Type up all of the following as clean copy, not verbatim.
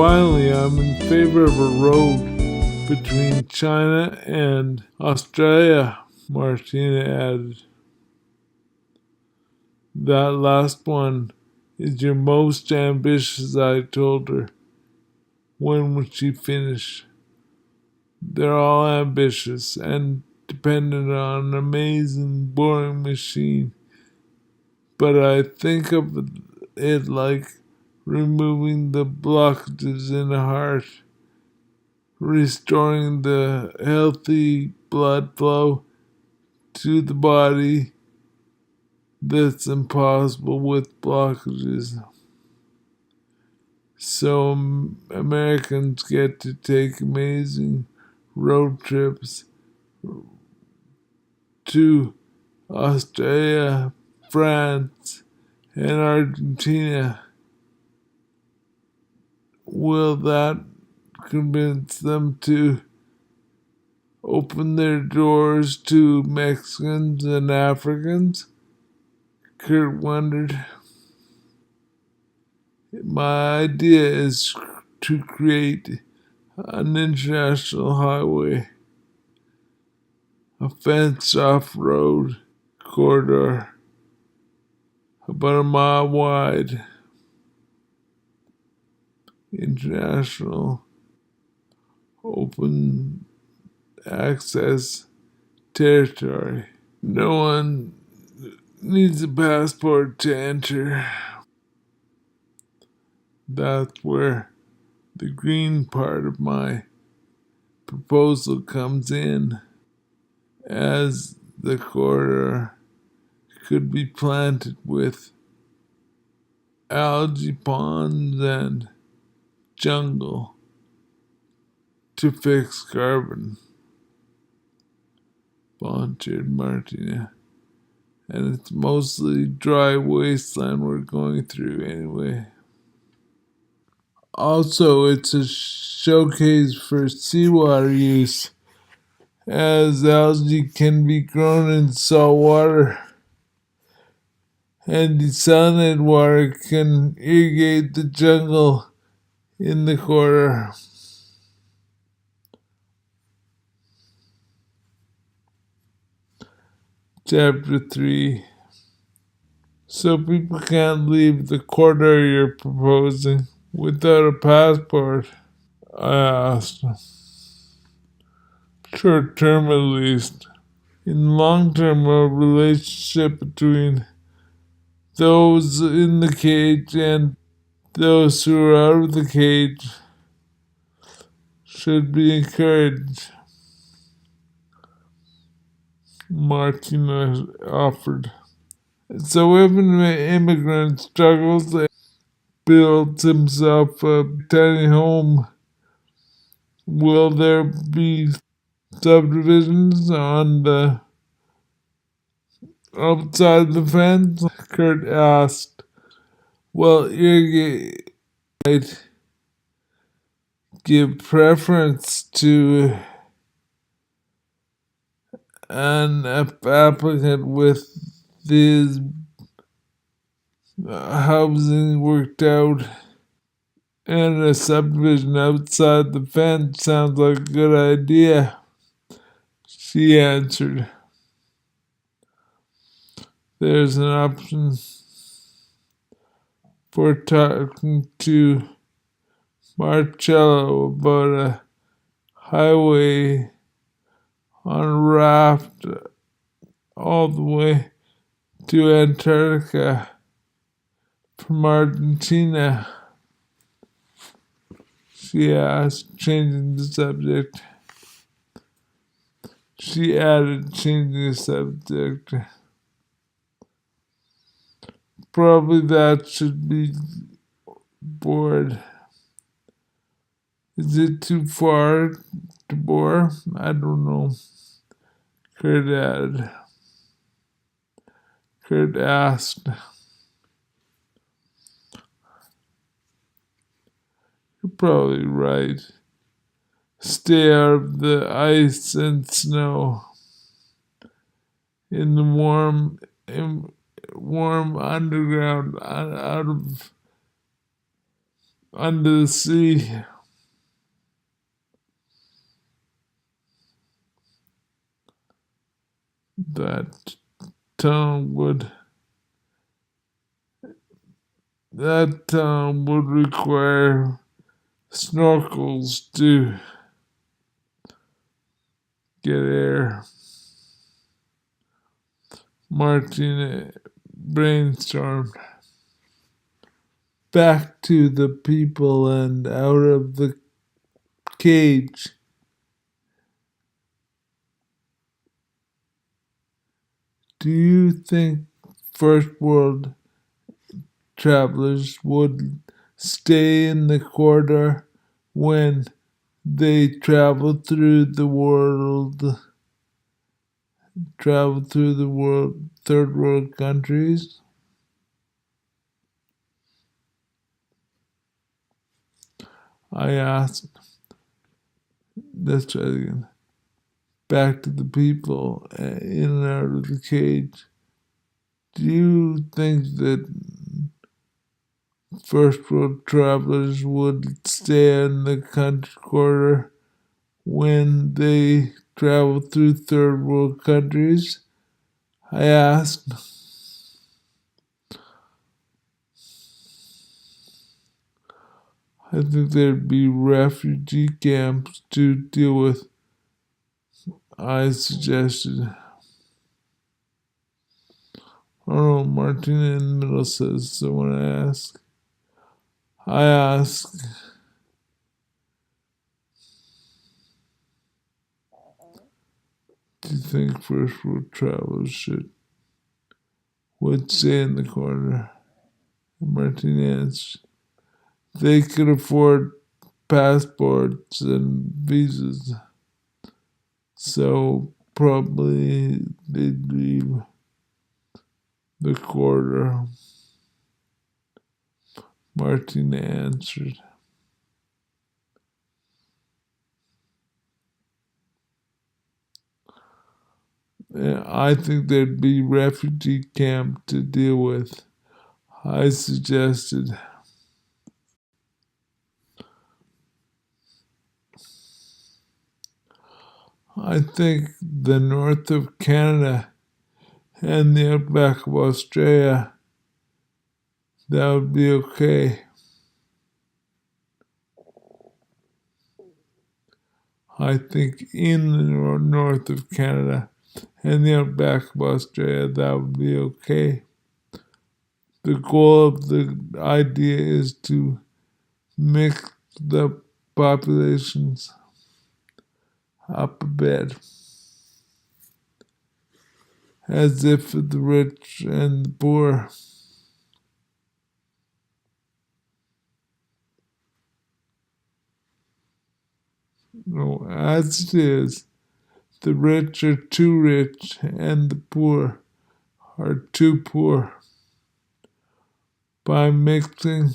finally, I'm in favor of a road between China and Australia, Martina added. That last one is your most ambitious, I told her. When would she finish? They're all ambitious and dependent on an amazing boring machine. But I think of it like removing the blockages in the heart, restoring the healthy blood flow to the body that's impossible with blockages. So Americans get to take amazing road trips to Australia, France, and Argentina. Will that convince them to open their doors to Mexicans and Africans? Kurt wondered. My idea is to create an international highway, a fenced-off road corridor about a mile wide, international open access territory. No one needs a passport to enter. That's where the green part of my proposal comes in, as the corridor could be planted with algae ponds and jungle to fix carbon, volunteered Martina. And it's mostly dry wasteland we're going through anyway. Also, it's a showcase for seawater use, as algae can be grown in salt water, and desalinated water can irrigate the jungle in the corridor. Chapter 3. So people can't leave the corridor you're proposing without a passport? I asked. Short term at least. In long term, a relationship between those in the cage and those who are out of the cage should be encouraged, Martina offered. So if an immigrant struggles and builds himself a tiny home, will there be subdivisions on the outside the fence? Kurt asked. Well, irrigate might give preference to an applicant with his housing worked out, and a subdivision outside the fence sounds like a good idea, she answered. There's an option for talking to Marcello about a highway on a raft all the way to Antarctica from Argentina, she asked, changing the subject. She added, changing the subject. Probably that should be bored. Is it too far to bore? I don't know. Kurt added. Kurt asked. You're probably right. Stay out of the ice and snow. In the warm underground, out of under the sea. That tunnel would require snorkels to get air. Martina brainstormed. Back to the people and out of the cage. Do you think first world travelers would stay in the corridor when they travel through the world, third world countries? I asked. Let's try it again. Back to the people in and out of the cage. Do you think that first world travelers would stay in the country corridor when they travel through third world countries? I asked. I think there'd be refugee camps to deal with, I suggested. Oh, Martina in the middle says, so when I ask, do you think first world travelers would stay in the corner? And Martina answered, they could afford passports and visas, so probably they'd leave the corridor. Martina answered. I think there'd be refugee camp to deal with, I suggested. I think the north of Canada and the outback of Australia, that would be okay. I think in the north of Canada and the outback of Australia, that would be okay. The goal of the idea is to mix the populations up a bit, as if the rich and the poor. No, as it is, the rich are too rich and the poor are too poor. By mixing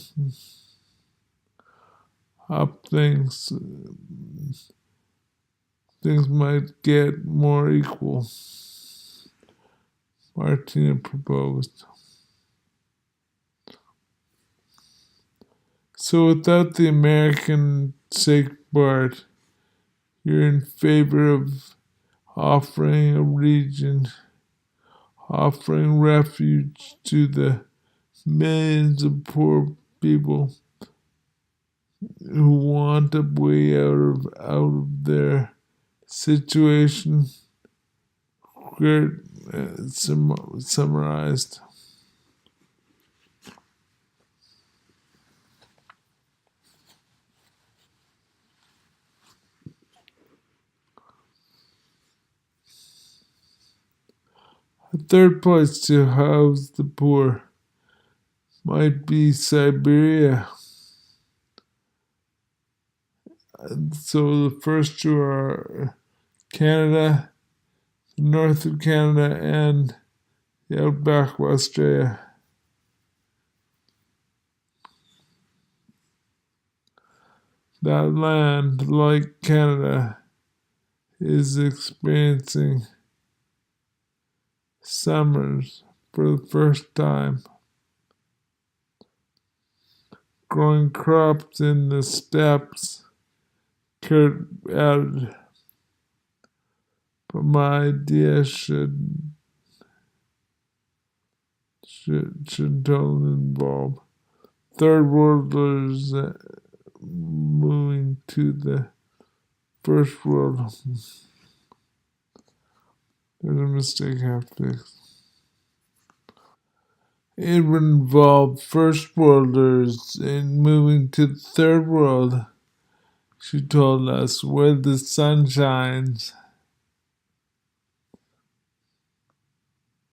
up things might get more equal, Martina proposed. So without the American sake part, you're in favor of offering a region, offering refuge to the millions of poor people who want a way out of their situation. Great, summarized. A third place to house the poor might be Siberia. So the first two are Canada, north of Canada, and the outback of Australia. That land, like Canada, is experiencing summers for the first time. growing crops in the steppes, Kurt added. But my idea should totally involve third worlders moving to the first world. There's a mistake I have to fix. It would involve first worlders in moving to the third world, she told us, where the sun shines.